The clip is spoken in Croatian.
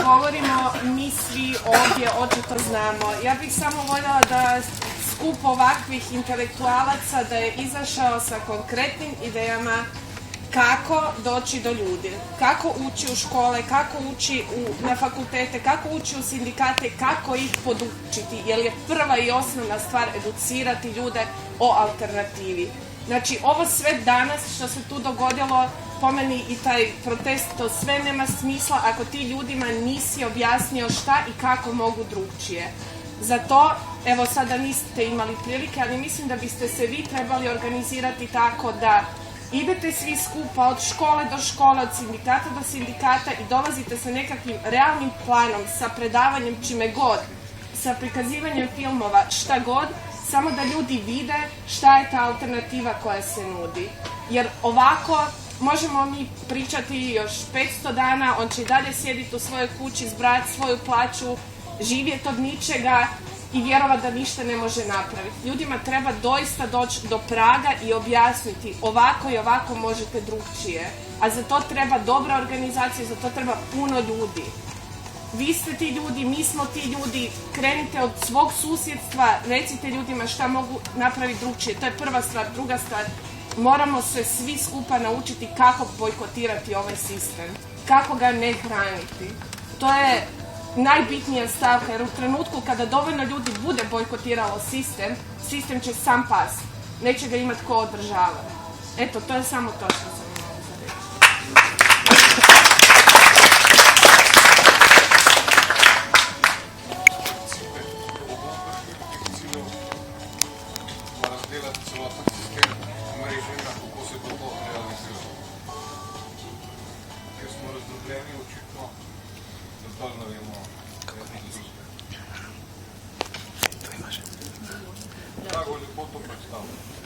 govorimo, mi svi ovdje očito znamo. Ja bih samo voljela da skup ovakvih intelektualaca da je izašao sa konkretnim idejama kako doći do ljudi, kako ući u škole, kako ući na fakultete, kako ući u sindikate, kako ih podučiti, jer je prva i osnovna stvar educirati ljude o alternativi. Znači, ovo sve danas što se tu dogodilo, po meni i taj protest, to sve nema smisla ako ti ljudima nisi objasnio šta i kako mogu drugčije. Zato, evo sada niste imali prilike, ali mislim da biste se vi trebali organizirati tako da idete svi skupa od škole do škole, od sindikata do sindikata i dolazite sa nekakvim realnim planom, sa predavanjem čime god, sa prikazivanjem filmova, šta god, samo da ljudi vide šta je ta alternativa koja se nudi. Jer ovako možemo mi pričati još 500 dana, on će i dalje sjediti u svojoj kući, zbrajati svoju plaću, živjeti od ničega i vjerovati da ništa ne može napraviti. Ljudima treba doista doći do praga i objasniti ovako i ovako možete drugčije. A za to treba dobra organizacija, za to treba puno ljudi. Vi ste ti ljudi, mi smo ti ljudi, krenite od svog susjedstva, recite ljudima šta mogu napraviti drugčije. To je prva stvar. Druga stvar, moramo se svi skupa naučiti kako bojkotirati ovaj sistem, kako ga ne hraniti. To je najbitnija stavka, jer u trenutku kada dovoljno ljudi bude bojkotiralo sistem, sistem će sam pasti. Neće ga imati ko održavati. Eto, to je samo to što sam imala za reći. Drago je lepo to predstavljati.